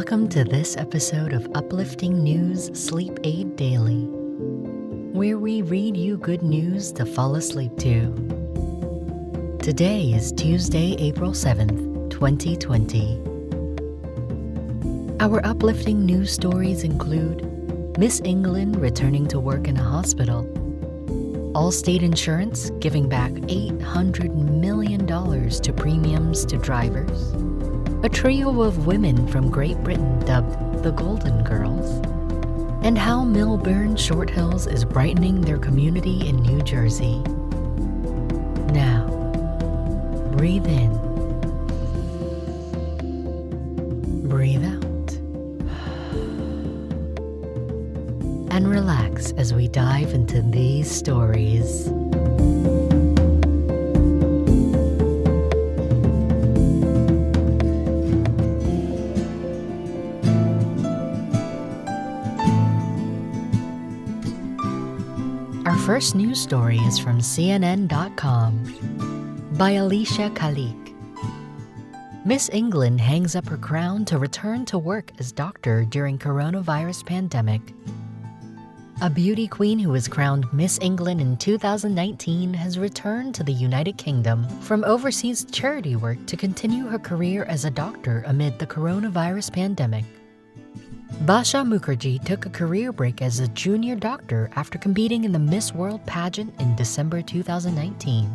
Welcome to this episode of Uplifting News Sleep Aid Daily, where we read you good news to fall asleep to. Today is Tuesday, April 7th, 2020. Our uplifting news stories include Miss England returning to work in a hospital, Allstate Insurance giving back $800 million to premiums to drivers, a trio of women from Great Britain dubbed the Golden Girls, and how Millburn Shorthills is brightening their community in New Jersey. Now, breathe in, breathe out, and relax as we dive into these stories. Our first news story is from CNN.com by Alicia Khalik. Miss England hangs up her crown to return to work as doctor during coronavirus pandemic. A beauty queen who was crowned Miss England in 2019 has returned to the United Kingdom from overseas charity work to continue her career as a doctor amid the coronavirus pandemic. Basha Mukherjee took a career break as a junior doctor after competing in the Miss World pageant in December 2019.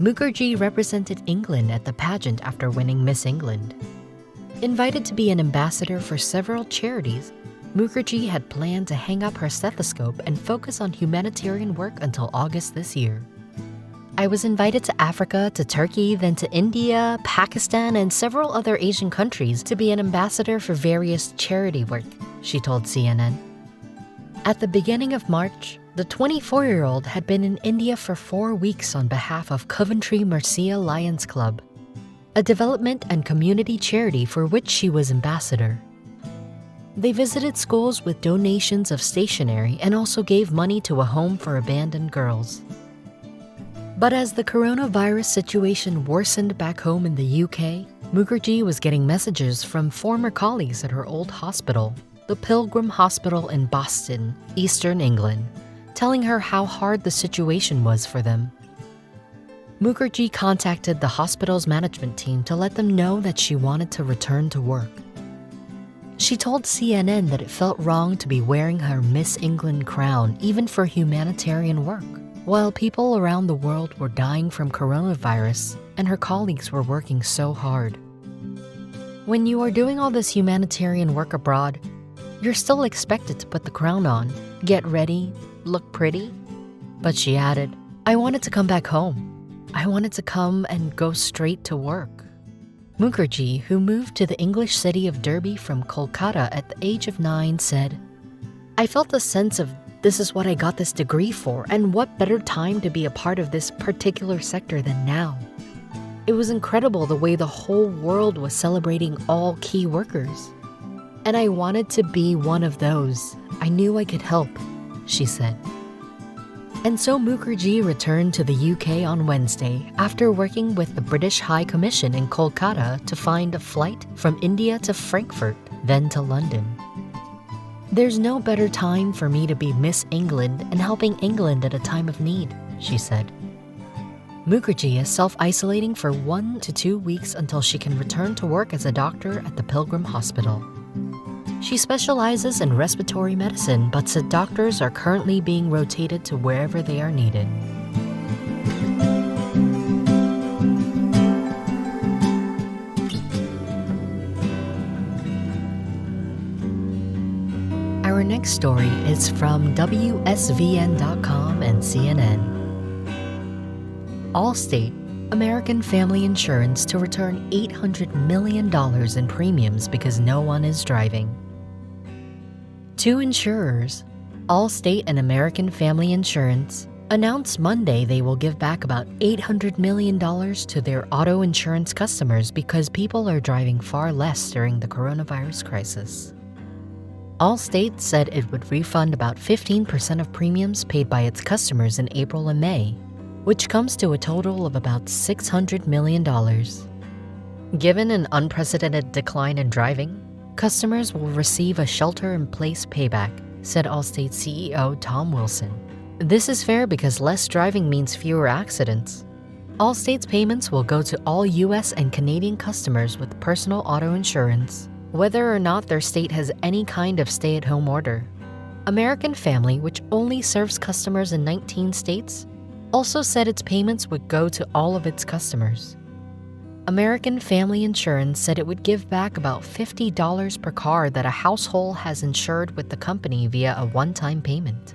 Mukherjee represented England at the pageant after winning Miss England. Invited to be an ambassador for several charities, Mukherjee had planned to hang up her stethoscope and focus on humanitarian work until August this year. I was invited to Africa, to Turkey, then to India, Pakistan, and several other Asian countries to be an ambassador for various charity work, she told CNN. At the beginning of March, the 24-year-old had been in India for 4 weeks on behalf of Coventry Mercia Lions Club, a development and community charity for which she was ambassador. They visited schools with donations of stationery and also gave money to a home for abandoned girls. But as the coronavirus situation worsened back home in the UK, Mukherjee was getting messages from former colleagues at her old hospital, the Pilgrim Hospital in Boston, Eastern England, telling her how hard the situation was for them. Mukherjee contacted the hospital's management team to let them know that she wanted to return to work. She told CNN that it felt wrong to be wearing her Miss England crown even for humanitarian work, while people around the world were dying from coronavirus and her colleagues were working so hard. When you are doing all this humanitarian work abroad, you're still expected to put the crown on, get ready, look pretty. But she added, "I wanted to come back home. I wanted to come and go straight to work." Mukherjee, who moved to the English city of Derby from Kolkata at the age of 9, said, "I felt a sense of this is what I got this degree for, and what better time to be a part of this particular sector than now. It was incredible the way the whole world was celebrating all key workers. And I wanted to be one of those. I knew I could help," she said. And so Mukherjee returned to the UK on Wednesday after working with the British High Commission in Kolkata to find a flight from India to Frankfurt, then to London. "There's no better time for me to be Miss England and helping England at a time of need," she said. Mukherjee is self-isolating for 1 to 2 weeks until she can return to work as a doctor at the Pilgrim Hospital. She specializes in respiratory medicine, but said doctors are currently being rotated to wherever they are needed. Our next story is from WSVN.com and CNN. Allstate American Family Insurance to return $800 million in premiums because no one is driving. Two insurers, Allstate and American Family Insurance, announced Monday they will give back about $800 million to their auto insurance customers because people are driving far less during the coronavirus crisis. Allstate said it would refund about 15% of premiums paid by its customers in April and May, which comes to a total of about $600 million. Given an unprecedented decline in driving, Customers will receive a shelter-in-place payback, said Allstate CEO Tom Wilson. This is fair because less driving means fewer accidents. Allstate's payments will go to all U.S. and Canadian customers with personal auto insurance, whether or not their state has any kind of stay-at-home order. American Family, which only serves customers in 19 states, also said its payments would go to all of its customers. American Family Insurance said it would give back about $50 per car that a household has insured with the company via a one-time payment.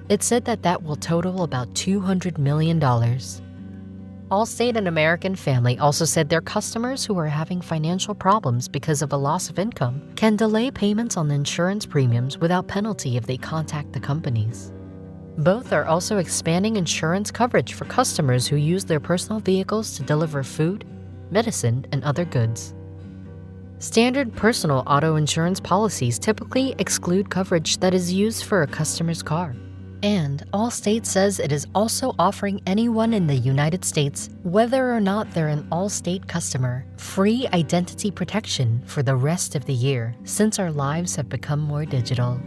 It said that will total about $200 million. Allstate and American Family also said their customers who are having financial problems because of a loss of income can delay payments on the insurance premiums without penalty if they contact the companies. Both are also expanding insurance coverage for customers who use their personal vehicles to deliver food, medicine, and other goods. Standard personal auto insurance policies typically exclude coverage that is used for a customer's car. And Allstate says it is also offering anyone in the United States, whether or not they're an Allstate customer, free identity protection for the rest of the year since our lives have become more digital.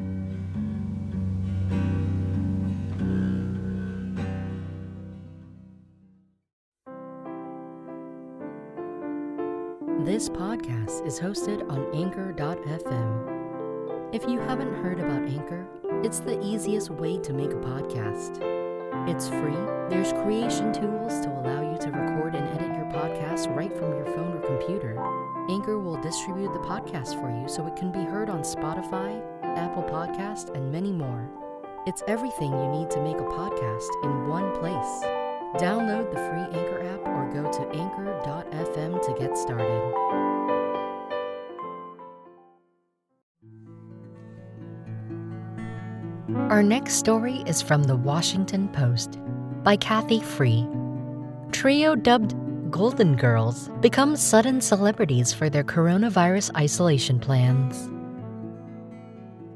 This podcast is hosted on Anchor.fm. If you haven't heard about Anchor, it's the easiest way to make a podcast. It's free, there's creation tools to allow you to record and edit your podcast right from your phone or computer. Anchor will distribute the podcast for you so it can be heard on Spotify, Apple Podcasts, and many more. It's everything you need to make a podcast in one place. Download the free Anchor app or go to Anchor.fm to get started. Our next story is from the Washington Post by Kathy Free. Trio dubbed Golden Girls become sudden celebrities for their coronavirus isolation plans.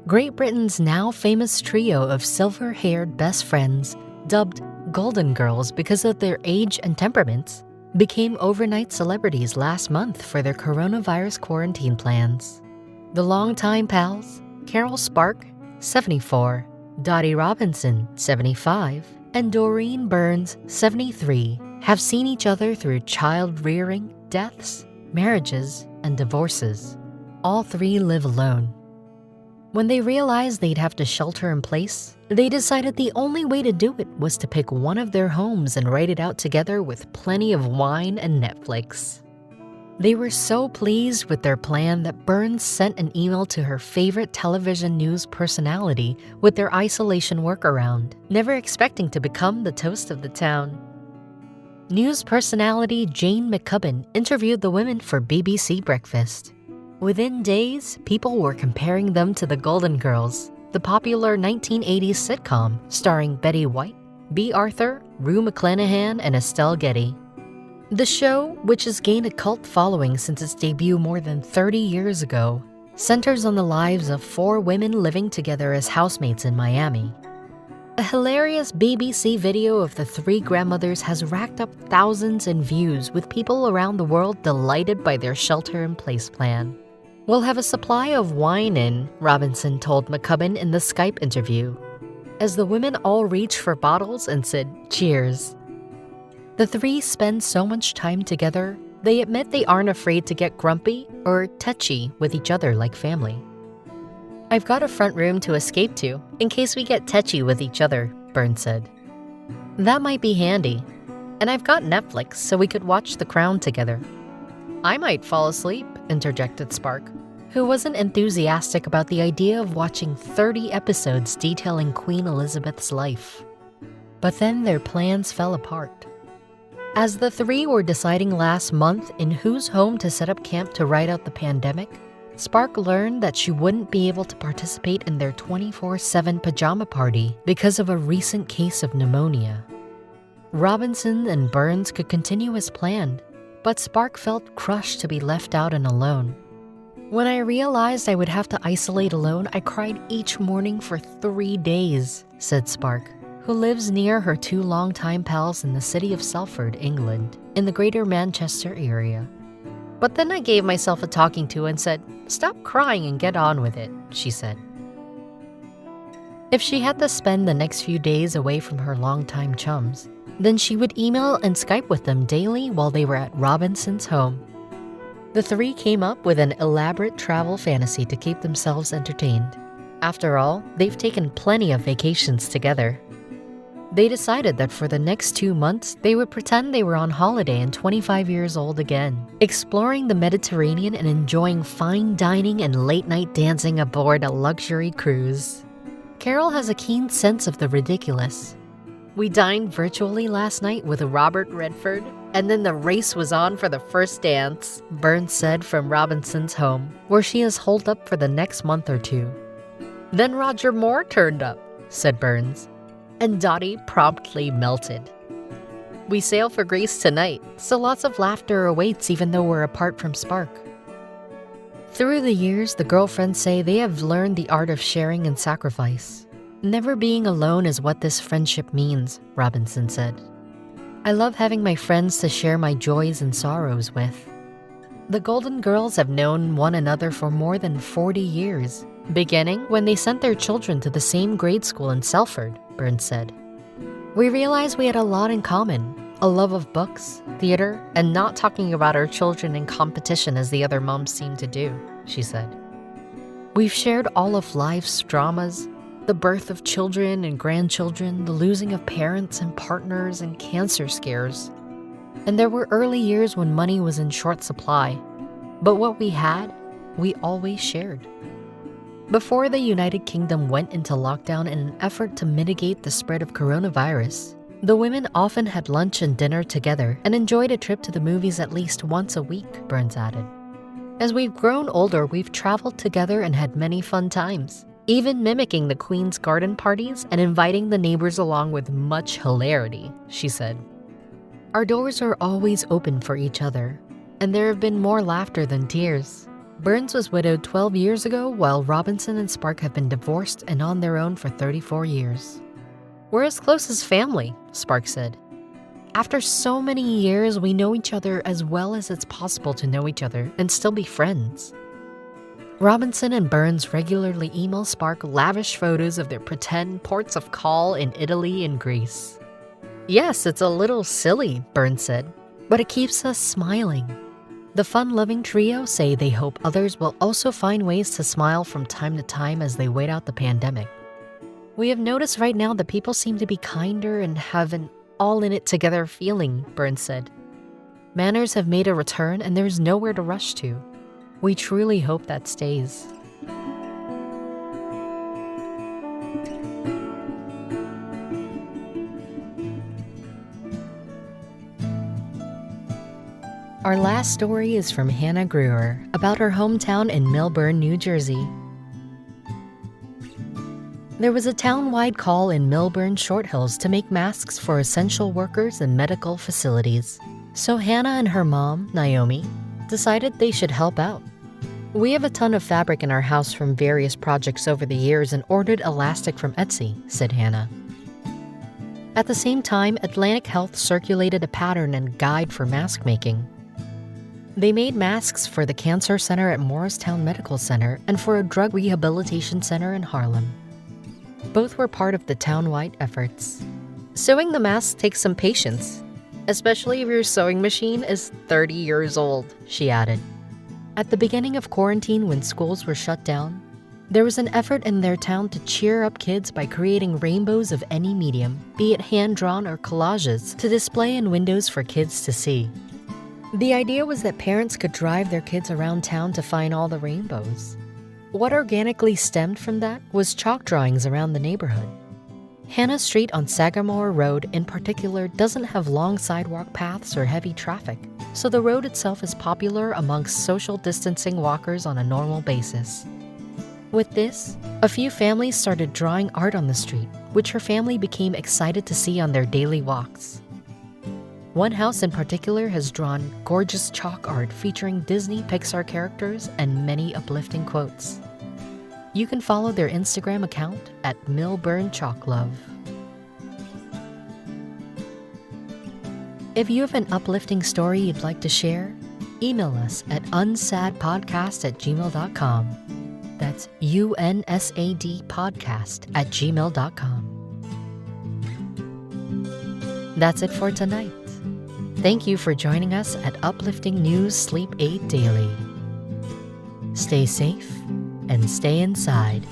Great Britain's now famous trio of silver-haired best friends, dubbed Golden Girls because of their age and temperaments, became overnight celebrities last month for their coronavirus quarantine plans. The longtime pals, Carol Spark, 74, Dottie Robinson, 75, and Doreen Burns, 73, have seen each other through child-rearing, deaths, marriages, and divorces. All three live alone. When they realized they'd have to shelter in place, they decided the only way to do it was to pick one of their homes and write it out together with plenty of wine and Netflix. They were so pleased with their plan that Burns sent an email to her favorite television news personality with their isolation workaround, never expecting to become the toast of the town. News personality Jane McCubbin interviewed the women for BBC Breakfast. Within days, people were comparing them to the Golden Girls, the popular 1980s sitcom starring Betty White, B. Arthur, Rue McClanahan, and Estelle Getty. The show, which has gained a cult following since its debut more than 30 years ago, centers on the lives of four women living together as housemates in Miami. A hilarious BBC video of the three grandmothers has racked up thousands in views, with people around the world delighted by their shelter-in-place plan. "We'll have a supply of wine in," Robinson told McCubbin in the Skype interview, as the women all reached for bottles and said, "Cheers." The three spend so much time together, they admit they aren't afraid to get grumpy or touchy with each other like family. "I've got a front room to escape to, in case we get touchy with each other," Burns said. "That might be handy. And I've got Netflix, so we could watch The Crown together." "I might fall asleep," interjected Spark, who wasn't enthusiastic about the idea of watching 30 episodes detailing Queen Elizabeth's life. But then their plans fell apart. As the three were deciding last month in whose home to set up camp to ride out the pandemic, Spark learned that she wouldn't be able to participate in their 24/7 pajama party because of a recent case of pneumonia. Robinson and Burns could continue as planned, but Spark felt crushed to be left out and alone. "When I realized I would have to isolate alone, I cried each morning for 3 days," said Spark, who lives near her two longtime pals in the city of Salford, England, in the Greater Manchester area. But then I gave myself a talking to and said, "Stop crying and get on with it," she said. If she had to spend the next few days away from her longtime chums, then she would email and Skype with them daily while they were at Robinson's home. The three came up with an elaborate travel fantasy to keep themselves entertained. After all, they've taken plenty of vacations together. They decided that for the next 2 months, they would pretend they were on holiday and 25 years old again, exploring the Mediterranean and enjoying fine dining and late-night dancing aboard a luxury cruise. Carol has a keen sense of the ridiculous. "We dined virtually last night with Robert Redford, and then the race was on for the first dance," Burns said from Robinson's home, where she is holed up for the next month or two. "Then Roger Moore turned up," said Burns, and Dottie promptly melted. "We sail for Greece tonight, so lots of laughter awaits even though we're apart from Spark." Through the years, the girlfriends say they have learned the art of sharing and sacrifice. "Never being alone is what this friendship means," Robinson said. "I love having my friends to share my joys and sorrows with." The Golden Girls have known one another for more than 40 years, beginning when they sent their children to the same grade school in Selford, Burns said. "We realized we had a lot in common, a love of books, theater, and not talking about our children in competition as the other moms seem to do," she said. "We've shared all of life's dramas, the birth of children and grandchildren, the losing of parents and partners, and cancer scares. And there were early years when money was in short supply, but what we had, we always shared." Before the United Kingdom went into lockdown in an effort to mitigate the spread of coronavirus, the women often had lunch and dinner together and enjoyed a trip to the movies at least once a week, Burns added. "As we've grown older, we've traveled together and had many fun times, even mimicking the Queen's garden parties and inviting the neighbors along with much hilarity," she said. "Our doors are always open for each other, and there have been more laughter than tears." Burns was widowed 12 years ago, while Robinson and Spark have been divorced and on their own for 34 years. "We're as close as family," Spark said. "After so many years, we know each other as well as it's possible to know each other and still be friends." Robinson and Burns regularly email Spark lavish photos of their pretend ports of call in Italy and Greece. "Yes, it's a little silly," Burns said, "but it keeps us smiling." The fun-loving trio say they hope others will also find ways to smile from time to time as they wait out the pandemic. "We have noticed right now that people seem to be kinder and have an all-in-it-together feeling," Burns said. "Manners have made a return and there's nowhere to rush to. We truly hope that stays." Our last story is from Hannah Greer about her hometown in Millburn, New Jersey. There was a town-wide call in Millburn Shorthills to make masks for essential workers and medical facilities. So Hannah and her mom, Naomi, decided they should help out. "We have a ton of fabric in our house from various projects over the years and ordered elastic from Etsy," said Hannah. At the same time, Atlantic Health circulated a pattern and guide for mask making. They made masks for the Cancer Center at Morristown Medical Center and for a drug rehabilitation center in Harlem. Both were part of the town-wide efforts. "Sewing the masks takes some patience, especially if your sewing machine is 30 years old," she added. At the beginning of quarantine, when schools were shut down, there was an effort in their town to cheer up kids by creating rainbows of any medium, be it hand-drawn or collages, to display in windows for kids to see. The idea was that parents could drive their kids around town to find all the rainbows. What organically stemmed from that was chalk drawings around the neighborhood. Hannah Street on Sagamore Road in particular doesn't have long sidewalk paths or heavy traffic, so the road itself is popular amongst social distancing walkers on a normal basis. With this, a few families started drawing art on the street, which her family became excited to see on their daily walks. One house in particular has drawn gorgeous chalk art featuring Disney Pixar characters and many uplifting quotes. You can follow their Instagram account at Millburn Chalklove. If you have an uplifting story you'd like to share, email us at unsadpodcast@gmail.com. That's UNSADpodcast@gmail.com. That's it for tonight. Thank you for joining us at Uplifting News Sleep Aid Daily. Stay safe and stay inside.